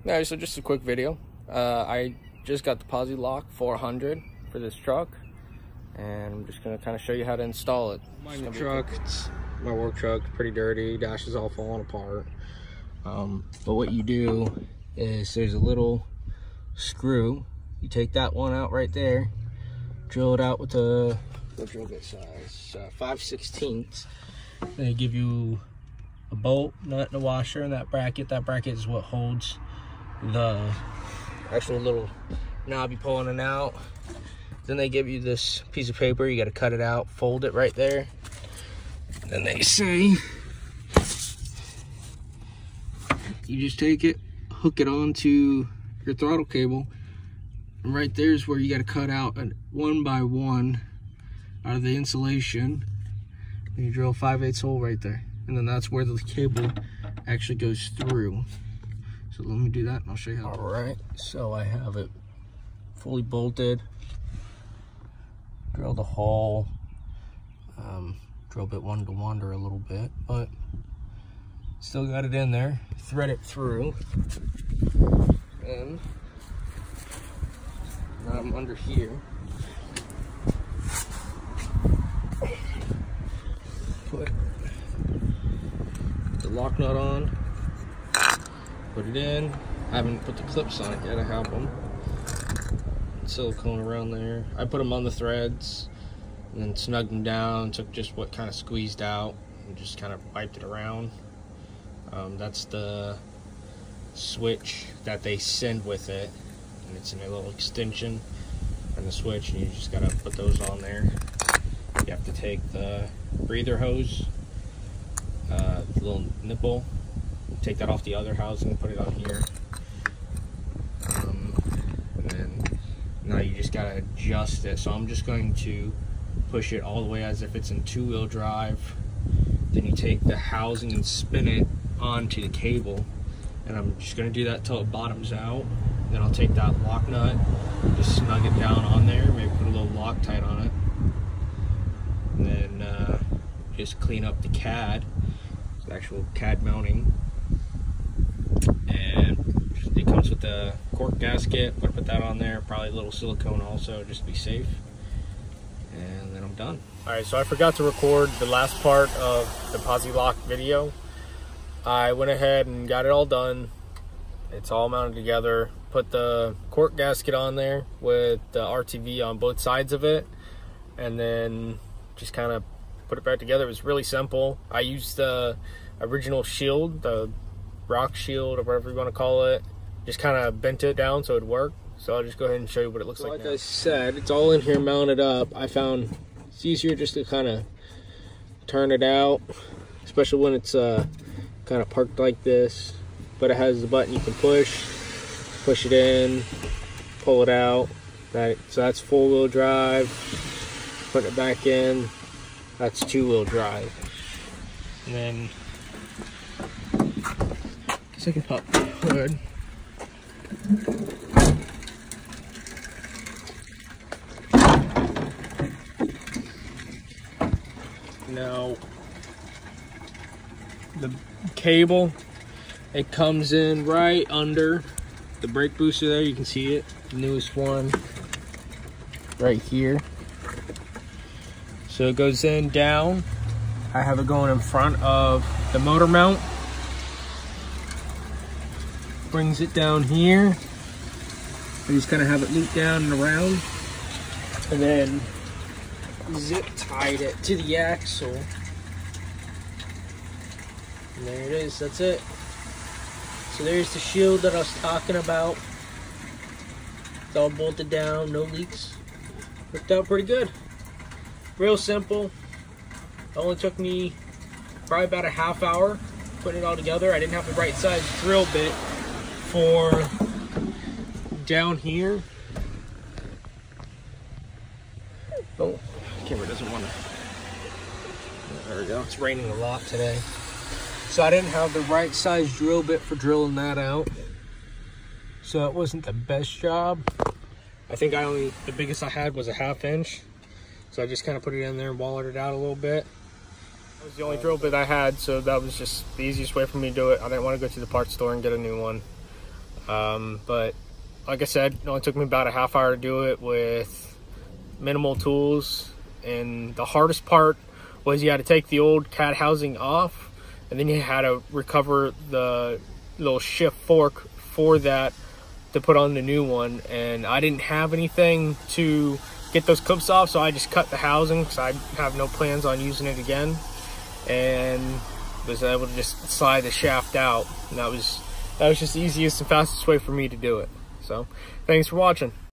Yeah, so just a quick video. I just got the Posi-lok 400 for this truck, and I'm just gonna kind of show you how to install it. My truck, it's my work truck, pretty dirty, dash is all falling apart. But what you do is there's a little screw. You take that one out right there, drill it out with a drill bit size 5/16. They give you a bolt, nut, and a washer, and that bracket. That bracket is what holds the actual little knob you pulling it out. Then they give you this piece of paper. You got to cut it out, fold it right there. Then they say you just take it, hook it onto your throttle cable, and right there is where you got to cut out a 1 by 1 out of the insulation. And you drill a 5/8 hole right there, and then that's where the cable actually goes through. So let me do that and I'll show you how. All right, so I have it fully bolted, drilled a hole, drill bit wanted to wander a little bit, but still got it in there, thread it through, and now I'm under here. Put the lock nut on, put it in. I haven't put the clips on it yet, I have them. Silicone around there. I put them on the threads and then snugged them down, took just what kind of squeezed out and just kind of wiped it around. That's the switch that they send with it, and it's in a little extension and the switch, and you just gotta put those on there. You have to take the breather hose, the little nipple, take that off the other housing and put it on here. And then now you just gotta adjust it. So I'm just going to push it all the way as if it's in 2-wheel drive. Then you take the housing and spin it onto the cable, and I'm just gonna do that till it bottoms out. Then I'll take that lock nut, just snug it down on there, maybe put a little Loctite on it, and then just clean up the CAD, the actual CAD mounting. And it comes with the cork gasket. I'm gonna put that on there, probably a little silicone also, just to be safe. And then I'm done. All right, so I forgot to record the last part of the Posi-lok video. I went ahead and got it all done. It's all mounted together. Put the cork gasket on there with the RTV on both sides of it, and then just kind of put it back together. It was really simple. I used the original shield, the rock shield or whatever you want to call it. Just kind of bent it down so it'd work. So I'll just go ahead and show you what it looks like now. Like I said, it's all in here mounted up. I found it's easier just to kind of turn it out, especially when it's kind of parked like this. But it has the button you can push it in, pull it out. So that's 4-wheel drive. Put it back in, that's 2-wheel drive. And then I can pop the hood. Now, the cable, it comes in right under the brake booster there. You can see it, the newest one right here. So it goes in down. I have it going in front of the motor mount. Brings it down here. I just kind of have it looped down and around, and then zip tied it to the axle. And there it is, that's it. So there's the shield that I was talking about. It's all bolted down, no leaks. Worked out pretty good. Real simple. It only took me probably about a half hour putting it all together. I didn't have the right size drill bit for down here. Oh, camera doesn't want to. There we go. It's raining a lot today. So I didn't have the right size drill bit for drilling that out. So it wasn't the best job. I think the biggest I had was a 1/2 inch. So I just kind of put it in there and walled it out a little bit. That was the only drill bit I had, so that was just the easiest way for me to do it. I didn't want to go to the parts store and get a new one. But like I said, it only took me about a half hour to do it with minimal tools. And the hardest part was you had to take the old cat housing off, and then you had to recover the little shift fork for that to put on the new one. And I didn't have anything to get those clips off, so I just cut the housing because I have no plans on using it again, and was able to just slide the shaft out. And that was just the easiest and fastest way for me to do it. So thanks for watching.